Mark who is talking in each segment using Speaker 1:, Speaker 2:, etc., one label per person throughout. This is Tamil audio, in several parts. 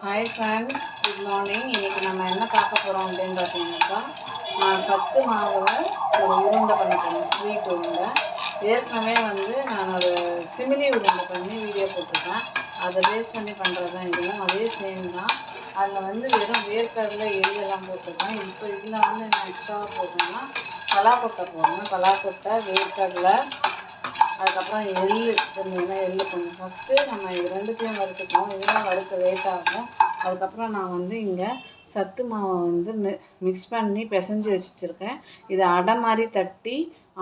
Speaker 1: Hi friends, good morning. இன்றைக்கி நம்ம என்ன பார்க்க போகிறோம் அப்படின்னு பார்த்தீங்கன்னாக்கா, நான் சத்து மாவில் ஒரு உருண்டை பண்ண போகிறேன், ஸ்வீட் உருண்டை. ஏற்கனவே நான் ஒரு சிமிலி உருண்டை பண்ணி வீடியோ போட்டிருக்கேன். அதை பேஸ் பண்ணி பண்ணுறது தான் இதுவும் அதே சேம் தான். அதில் வெறும் வேர்க்கடலை எள்ளெல்லாம் போட்டிருக்கேன். இப்போ இதில் என்ன எக்ஸ்ட்ராவாக போட்டோம்னா பலாக்கொட்டை போடணும். பலாக்கொட்டை, வேர்க்கடலை, அதுக்கப்புறம் எள்ளு கொஞ்சம் ஃபஸ்ட்டு நம்ம இது ரெண்டுத்தையும் வறுத்துக்கணும். இதெல்லாம் வறுக்க லேட் ஆகும். அதுக்கப்புறம் நான் இங்கே சத்து மாவை மிக்ஸ் பண்ணி பிசைஞ்சு வச்சுருக்கேன். இதை அடை மாதிரி தட்டி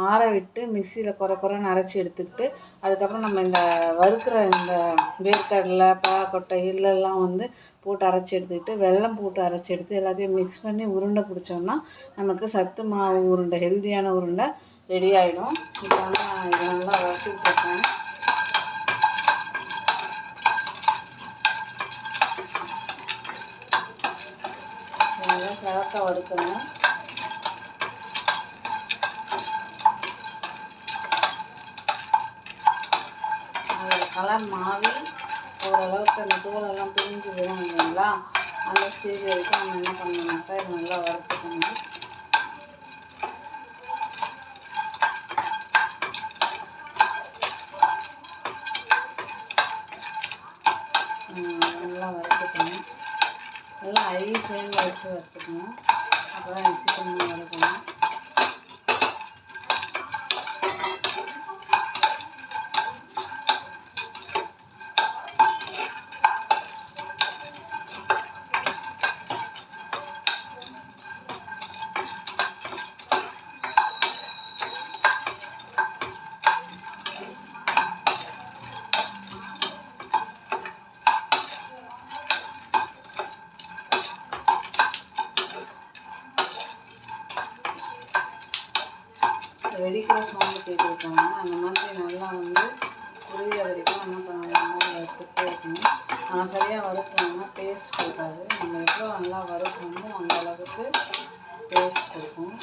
Speaker 1: ஆற விட்டு மிக்சியில் குறைன்னு அரைச்சி எடுத்துக்கிட்டு, அதுக்கப்புறம் நம்ம இந்த வறுக்கிற இந்த வேர்க்கடலை, பலாக்கொட்டை, எள்ளெல்லாம் போட்டு அரைச்சி எடுத்துக்கிட்டு, வெல்லம் போட்டு அரைச்சி எடுத்து எல்லாத்தையும் மிக்ஸ் பண்ணி உருண்டை பிடிச்சோம்னா நமக்கு சத்து மாவு உருண்டை, ஹெல்த்தியான உருண்டை ரெடி ஆகிடும். இப்போ நான் இதை நல்லா வறுத்துக்கிட்டுருக்கேன். நல்லா சிவக்க வறுக்கணும். அதில் கலர் மாறி ஓரளவுக்கு அந்த தூளெல்லாம் பிரிஞ்சு விடும் இல்லைங்களா, அந்த ஸ்டேஜ் வரைக்கும் நம்ம என்ன பண்ணணும்னாக்கா இது நல்லா வறுத்துக்கணும். நல்லா வறுத்துக்கணும். நல்லா ஹை ஃப்ளேமில் வச்சு வறுத்துக்கணும். அப்புறம் சீக்கிரமாக வறுக்கணும். வெடிக்கிற சவுண்டு கேட்டுருக்காங்க. அந்த மாதிரி நல்லா புரிகிற வரைக்கும் நம்ம வறுத்துட்டே இருக்கணும். ஆனால் சரியாக வறுக்கணும்னா டேஸ்ட் கொடுக்காது. நம்ம எவ்வளோ நல்லா வறுக்கணுமோ அந்த அளவுக்கு டேஸ்ட் கொடுக்கும்.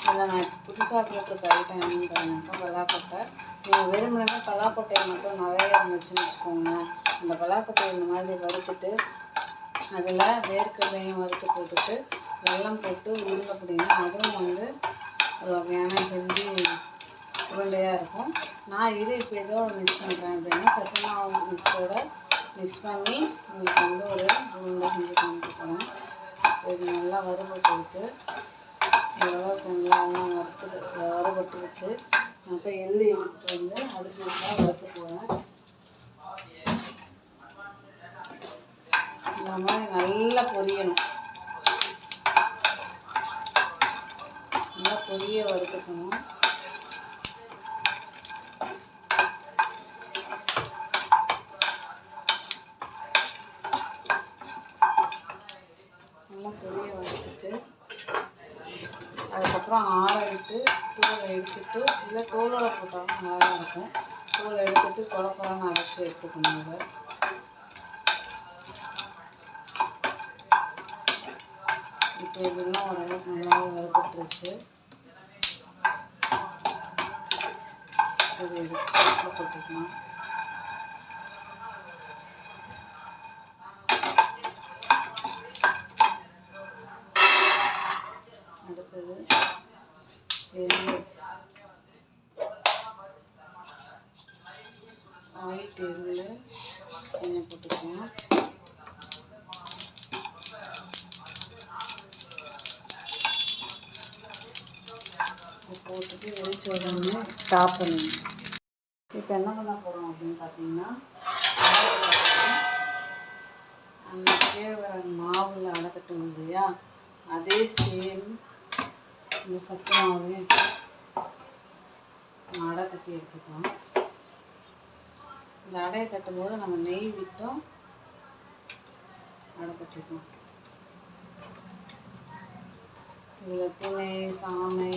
Speaker 1: இதில் நான் புதுசாக போட்டிருக்க ஐட்டம் என்னன்னு பார்த்தீங்கன்னாக்கா பலாக்கொட்டை. நீங்கள் வெறுமனே பலாக்கொட்டையை மட்டும் நிறைய இருந்துச்சுன்னு வச்சுக்கோங்க. அந்த பலாக்கொட்டையை இந்த மாதிரி வறுத்துட்டு அதில் வேர்க்கடலையும் வறுத்து போட்டுட்டு வெல்லம் போட்டு உருண்டை பிடிங்க. அதுவும் ஒரு வகையான ஹெல்தி உருண்டையாக இருக்கும். நான் இது இப்போ ஏதோ மிக்ஸ் பண்ணுறேன் அப்படின்னா சத்து மாவு மிக்ஸ் பண்ணி உங்களுக்கு ஒரு உருண்டை செஞ்சு காமிக்கிறேன். இது நல்லா வறுபட்டு ஓரளவுக்கு நல்லா வறுபட்டு வச்சு அப்போ எள்ளு எடுத்துகிட்டு அடுப்பு வறுத்து போவேன். இந்த மாதிரி நல்லா பொரியணும். நல்லா பொரிய வறுத்துக்கணும். நல்லா பொரிய வறுத்துட்டு அதுக்கப்புறம் ஆற விட்டு தோலை எடுத்துட்டு, இல்லை தோலோட போட்டாலும் நல்லா தான் இருக்கும். தோலை எடுத்துட்டு குறைன்னு அரைச்சி எடுத்துக்கணும். இதை இப்போ இதெல்லாம் ஓரளவுக்கு நல்லாவே வறுபட்டுருச்சு. இது போட்டுக்கலாம். அடுத்தது ஒயிட் எள்ளு எண்ணெய் போட்டுக்கலாம். போட்டுட்டு வெடிச்ச உடனே ஸ்டாப் பண்ணுங்க. இப்போ என்ன பண்ண போகிறோம் அப்படின்னு பார்த்தீங்கன்னா, அந்த கேழ்வரகு மாவில் அடை தட்டுவோம் இல்லையா, அதே சேம் இந்த சத்து மாவையும் அடை தட்டி எடுத்துக்கலாம். இந்த அடையை தட்டும்போது நம்ம நெய் விட்டோம் அடை தட்டிக்கலாம். இதில் திணை, சாமை,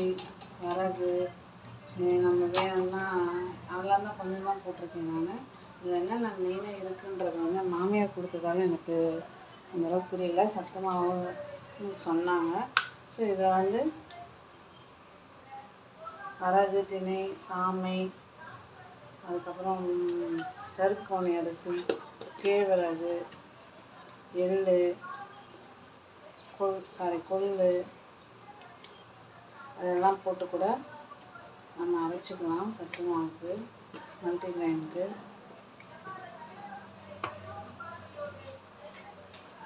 Speaker 1: வரகு நம்ம வேணும்னா அதெல்லாம் தான் கொஞ்சம் தான் போட்டிருக்கேன். நான் இதில் என்னென்ன மெயினாக இருக்குன்றது மாமியார் கொடுத்ததால எனக்கு அந்தளவுக்கு தெரியல. சத்து மாவு சொன்னாங்க. ஸோ இதை வரகு, திணை, சாமை, அதுக்கப்புறம் கருப்பு கவுனி அரிசி, கேழ்வரகு, எள்ளு, கொள்ளு அதெல்லாம் போட்டு கூட நம்ம அரைச்சிக்கலாம். சத்து மாவுக்கு, மல்டிகிரைனுக்கு.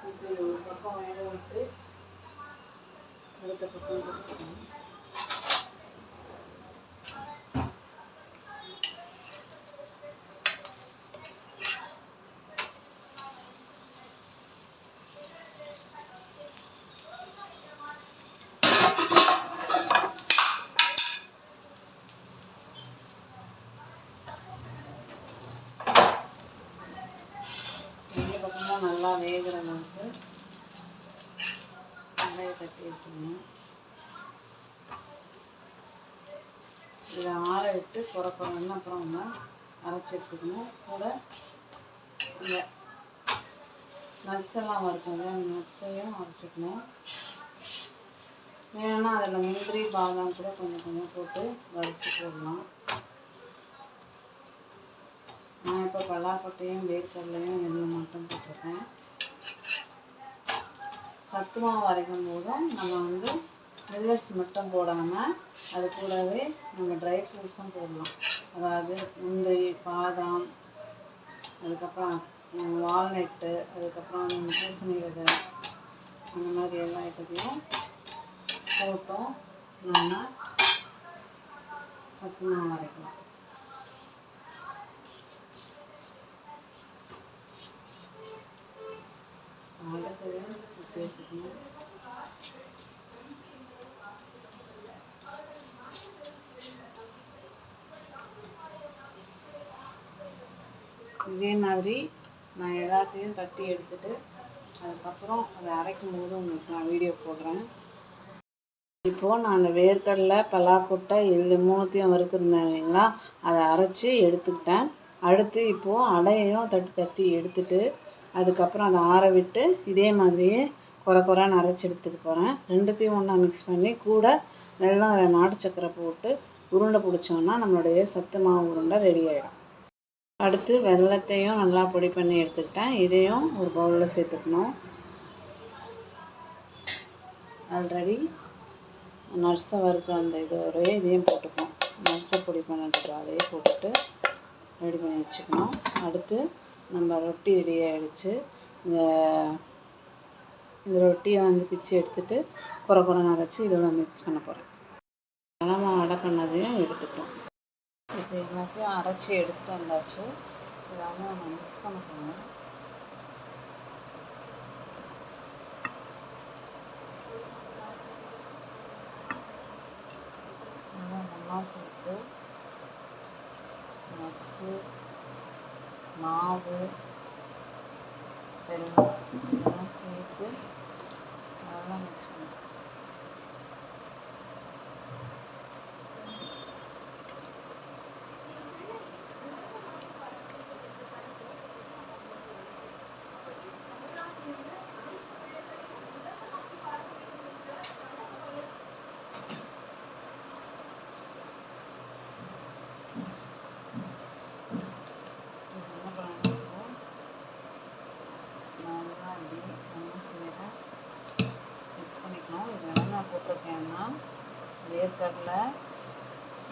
Speaker 1: இப்படி ஒரு பக்கம் வேக விட்டு அடுத்த பக்கம் கொடுத்துக்கணும். ரெண்டு பக்கமும் நல்லா வேகிற அளவுக்கு வெங்காய தட்டி எடுத்துக்கணும். இதை ஆற விட்டு குறைக்கணும்னு அப்புறம் நம்ம அரைச்சி எடுத்துக்கணும். கூட இந்த நட்ஸெல்லாம் வறுக்கணும், அந்த நட்ஸையும் அரைச்சிக்கணும். வேணும்னா அதில் முந்திரி பாதாம் கூட கொஞ்சம் கொஞ்சம் போட்டு வறுத்து போடலாம். நான் இப்போ பலாக்கொட்டையும் வேர்க்கடலையும் எள்ளு மட்டும் போட்டிருக்கேன். சத்து மாவு அரைக்கும் போதும் நம்ம வந்து மில்லட்ஸ் மட்டும் போடாமல் அது கூடவே நம்ம ட்ரை ஃப்ரூட்ஸும் போடலாம். அதாவது முந்திரி, பாதாம், அதுக்கப்புறம் வால்நட்டு, அதுக்கப்புறம் பூசணி விதை, அந்த மாதிரி எல்லா ஐட்டத்தையும் போட்டோம் நம்ம சத்து மாவு அரைக்கலாம். அடுத்தது பேசிக்கணும். இதே மாதிரி நான் எல்லாத்தையும் தட்டி எடுத்துட்டு அதுக்கப்புறம் அதை அரைக்கும் போது உங்களுக்கு நான் வீடியோ போடுறேன். இப்போது நான் அந்த வேர்க்கடலை, பலாக்கொட்டை, எள்ளு மூணுத்தையும் வறுத்துருந்தேன் இல்லைங்களா, அதை அரைச்சி எடுத்துக்கிட்டேன். அடுத்து இப்போது அடையையும் தட்டி எடுத்துட்டு அதுக்கப்புறம் அதை ஆற விட்டு இதே மாதிரியே குறைன்னு அரைச்சி எடுத்துக்க போகிறேன். ரெண்டுத்தையும் ஒன்றா மிக்ஸ் பண்ணி கூட வெல்லம், நாட்டு சக்கரை போட்டு உருண்டை பிடிச்சோன்னா நம்மளுடைய சத்து மாவு உருண்டை ரெடி ஆகிடும். அடுத்து வெல்லத்தையும் நல்லா பொடி பண்ணி எடுத்துக்கிட்டேன். இதையும் ஒரு பவுலில் சேர்த்துக்கணும். ஆல்ரெடி நட்ஸை வறுத்த அந்த இதோடய இதையும் போட்டுக்கணும். நட்ஸை பொடி பண்ணுறதுக்கு அதையே போட்டுட்டு ரெடி பண்ணி வச்சுக்கணும். அடுத்து நம்ம ரொட்டி ரெடி ஆகிடுச்சு. இந்த ரொட்டியை வந்து பிச்சு எடுத்துகிட்டு குறைன்னு அரைச்சி இதோட மிக்ஸ் பண்ண போகிறேன். கடலை அடை பண்ணதையும் எடுத்துட்டோம். இப்போ எல்லாத்தையும் அரைச்சி எடுத்துகிட்டு வந்தாச்சு. எல்லாமே நம்ம மிக்ஸ் பண்ண போகணும். நல்லா ஒன்றா சேர்த்து நட்ஸு, மாவு, வெல்லம் இதெல்லாம் சேர்த்து நல்லா மிக்ஸ் பண்ணணும். மிக்ஸ் பண்ணிக்கணும். இது என்ன போட்டிருக்கேன்னா வேர்க்கடலை,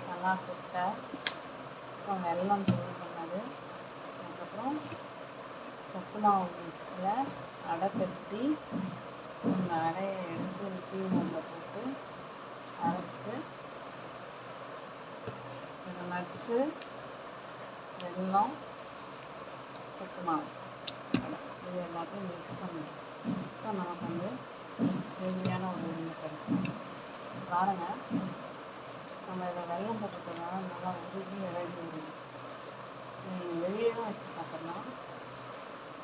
Speaker 1: பலாக்கொட்டை, அப்புறம் வெல்லம் தூள் பண்ணது, அதுக்கப்புறம் சத்து மாவு மிக்ஸில் அடை தட்டி அந்த அடையை எடுத்து கீழே போட்டு அரைச்சிட்டு இந்த நட்ஸு, வெல்லம், சத்து மாவு அடை இது எல்லாத்தையும் மிக்ஸ் பண்ணணும். ஸோ நமக்கு வந்து ஹெல்தியான ஒரு உருண்டை கிடைக்கும். பாருங்கள், நம்ம இதில் வெல்லம் போட்டுக்கிறதுனால நல்லா உருகி இறங்கி வருது. நீங்கள் வெளியே தான் வச்சு சாப்பிட்லாம்,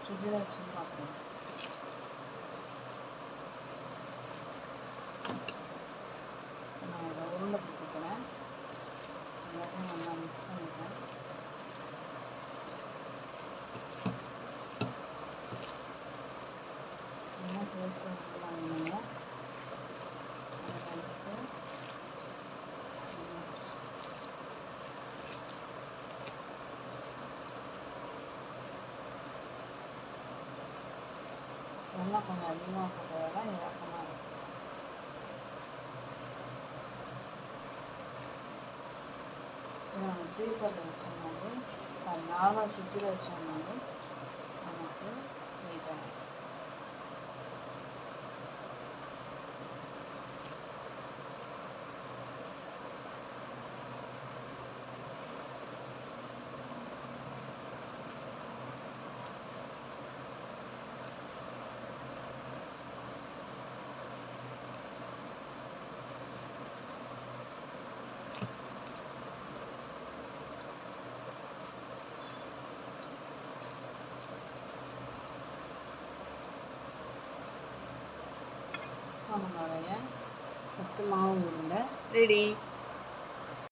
Speaker 1: ஃப்ரிட்ஜில் வச்சு சாப்பிடலாம். நான் இதை உருண்டை போட்டுக்கிறேன். எல்லாத்தையும் நல்லா மிக்ஸ் பண்ணிக்கிறேன். என்ன சைஸில் வாங்கினீங்க அந்த சைஸ்க்கு எண்ணெய் கொஞ்சம் அதிகமாக போட்டதால் தான் இறக்கமாக இருக்கும். இதை நம்ம ஃப்ரீசரில் வச்சோம்னாலே நார்மல் ஃப்ரிட்ஜில் வச்சோம்னாலே நமக்கு வெயிட் ஆகும். நம்மளுடைய சத்து மாவு உருண்டை ரெடி.